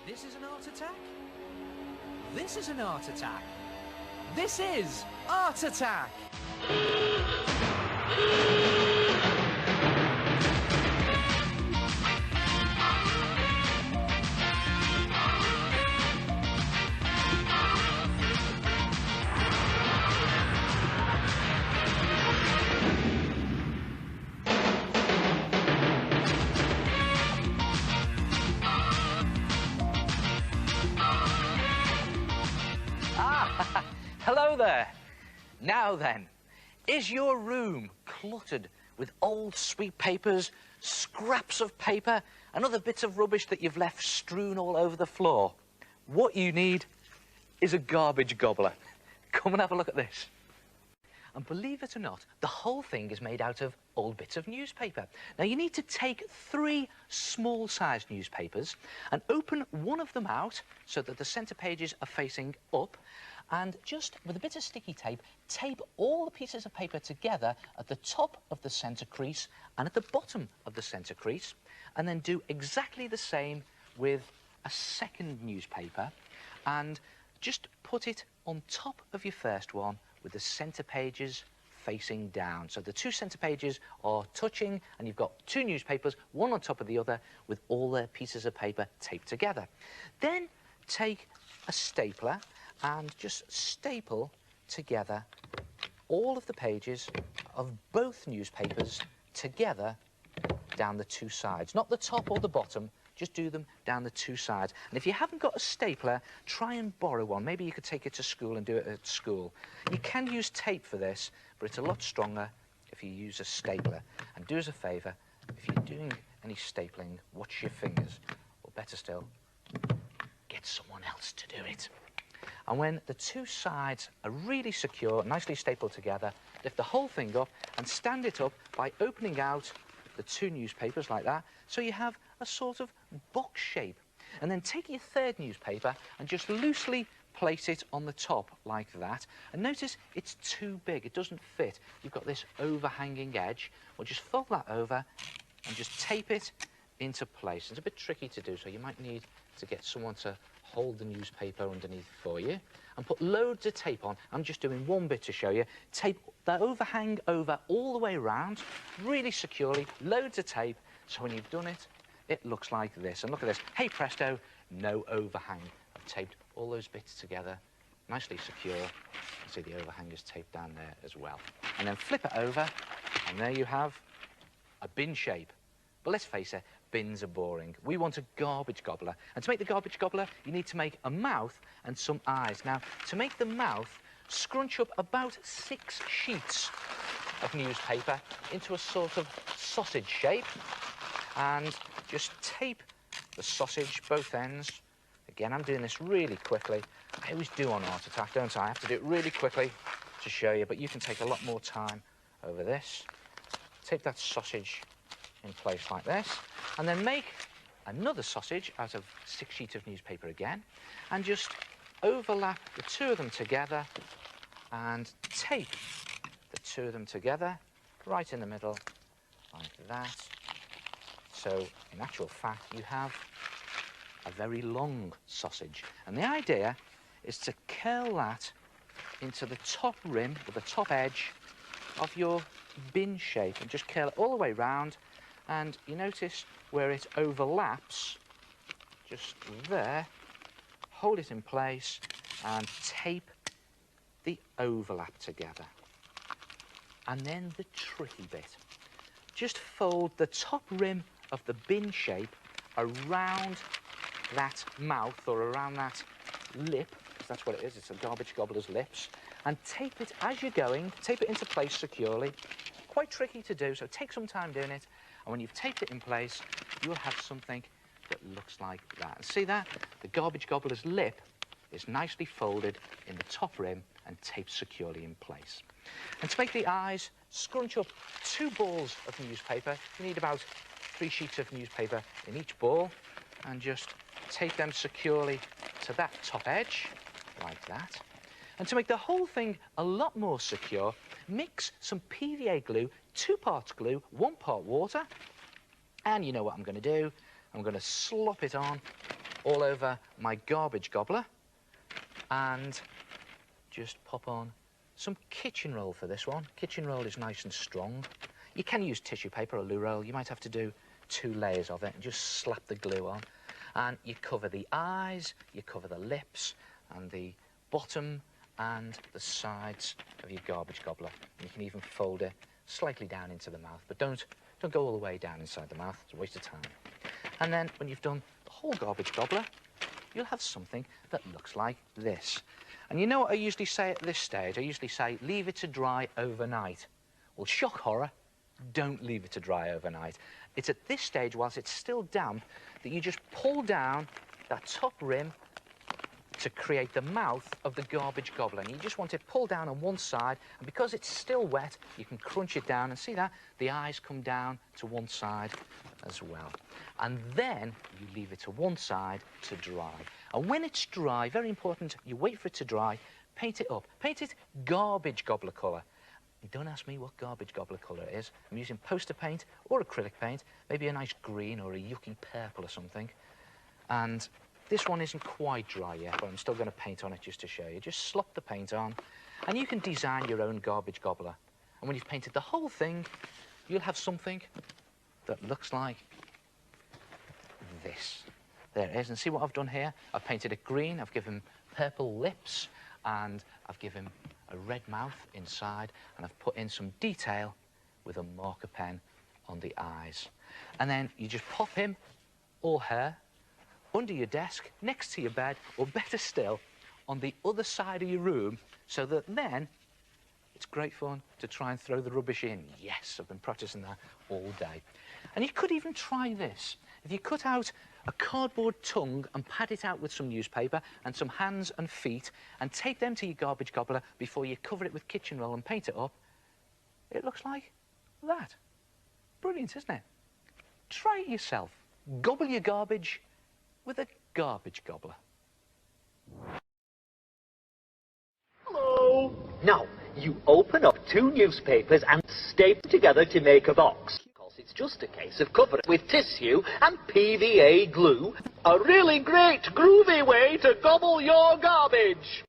This is an art attack. This is an art attack. This is Art Attack! Hello there. Now then, is your room cluttered with old sweet papers, scraps of paper, and other bits of rubbish that you've left strewn all over the floor? What you need is a garbage gobbler. Come and have a look at this. And believe it or not, the whole thing is made out of old bits of newspaper. Now, you need to take 3 small-sized newspapers and open one of them out so that the centre pages are facing up, and just with a bit of sticky tape, tape all the pieces of paper together at the top of the centre crease and at the bottom of the centre crease, and then do exactly the same with a second newspaper, and just put it on top of your first one with the centre pages facing down. So the 2 centre pages are touching, and you've got 2 newspapers, one on top of the other, with all their pieces of paper taped together. Then take a stapler and just staple together all of the pages of both newspapers together down the 2 sides. Not the top or the bottom, just do them down the 2 sides. And if you haven't got a stapler, try and borrow one. Maybe you could take it to school and do it at school. You can use tape for this, but it's a lot stronger if you use a stapler. And do us a favour, if you're doing any stapling, watch your fingers. Or better still, get someone else to do it. And when the 2 sides are really secure, nicely stapled together, lift the whole thing up and stand it up by opening out the 2 newspapers like that, so you have a sort of box shape. And then take your 3rd newspaper and just loosely place it on the top like that. And notice it's too big, it doesn't fit. You've got this overhanging edge. Well, just fold that over and just tape it into place. It's a bit tricky to do, so you might need to get someone to hold the newspaper underneath for you, and put loads of tape on. I'm just doing one bit to show you. Tape the overhang over all the way around, really securely, loads of tape, so when you've done it, it looks like this. And look at this. Hey presto, no overhang. I've taped all those bits together, nicely secure. You see the overhang is taped down there as well. And then flip it over, and there you have a bin shape. But let's face it, bins are boring. We want a garbage gobbler. And to make the garbage gobbler, you need to make a mouth and some eyes. Now, to make the mouth, scrunch up about 6 sheets of newspaper into a sort of sausage shape, and just tape the sausage, both ends. Again, I'm doing this really quickly. I always do on Art Attack, don't I? I have to do it really quickly to show you, but you can take a lot more time over this. Tape that sausage in place like this, and then make another sausage out of 6 sheets of newspaper again, and just overlap the 2 of them together and tape the 2 of them together right in the middle like that. So in actual fact you have a very long sausage, and the idea is to curl that into the top rim or the top edge of your bin shape, and just curl it all the way round. And you notice where it overlaps, just there, hold it in place and tape the overlap together. And then the tricky bit, just fold the top rim of the bin shape around that mouth, or around that lip, because that's what it is, it's a garbage gobbler's lips, and tape it as you're going, tape it into place securely. Quite tricky to do, so take some time doing it. And when you've taped it in place, you'll have something that looks like that. See that? The garbage gobbler's lip is nicely folded in the top rim and taped securely in place. And to make the eyes, scrunch up 2 balls of newspaper. You need about 3 sheets of newspaper in each ball, and just tape them securely to that top edge, like that. And to make the whole thing a lot more secure, mix some PVA glue, 2 parts glue, 1 part water, and you know what I'm going to do? I'm going to slop it on all over my garbage gobbler and just pop on some kitchen roll for this one. Kitchen roll is nice and strong. You can use tissue paper or loo roll. You might have to do 2 layers of it and just slap the glue on. And you cover the eyes, you cover the lips and the bottom and the sides of your garbage gobbler. And you can even fold it slightly down into the mouth, but don't go all the way down inside the mouth. It's a waste of time. And then when you've done the whole garbage gobbler, you'll have something that looks like this. And you know what I usually say at this stage? I usually say, leave it to dry overnight. Well, shock horror, don't leave it to dry overnight. It's at this stage, whilst it's still damp, that you just pull down that top rim to create the mouth of the garbage gobbler. And you just want it pulled down on one side, and because it's still wet, you can crunch it down, and see that? The eyes come down to one side as well. And then you leave it to one side to dry. And when it's dry, very important, you wait for it to dry, paint it up. Paint it garbage gobbler colour. Don't ask me what garbage gobbler colour it is. I'm using poster paint or acrylic paint, maybe a nice green or a yucky purple or something. And this one isn't quite dry yet, but I'm still going to paint on it just to show you. Just slop the paint on, and you can design your own garbage gobbler. And when you've painted the whole thing, you'll have something that looks like this. There it is, and see what I've done here? I've painted it green, I've given purple lips, and I've given a red mouth inside, and I've put in some detail with a marker pen on the eyes. And then you just pop him or her under your desk, next to your bed, or better still, on the other side of your room, so that then it's great fun to try and throw the rubbish in. Yes, I've been practicing that all day. And you could even try this. If you cut out a cardboard tongue and pad it out with some newspaper and some hands and feet and take them to your garbage gobbler before you cover it with kitchen roll and paint it up, it looks like that. Brilliant, isn't it? Try it yourself. Gobble your garbage with a garbage gobbler. Hello. Now, you open up 2 newspapers and staple together to make a box. It's just a case of covering it with tissue and PVA glue. A really great, groovy way to gobble your garbage.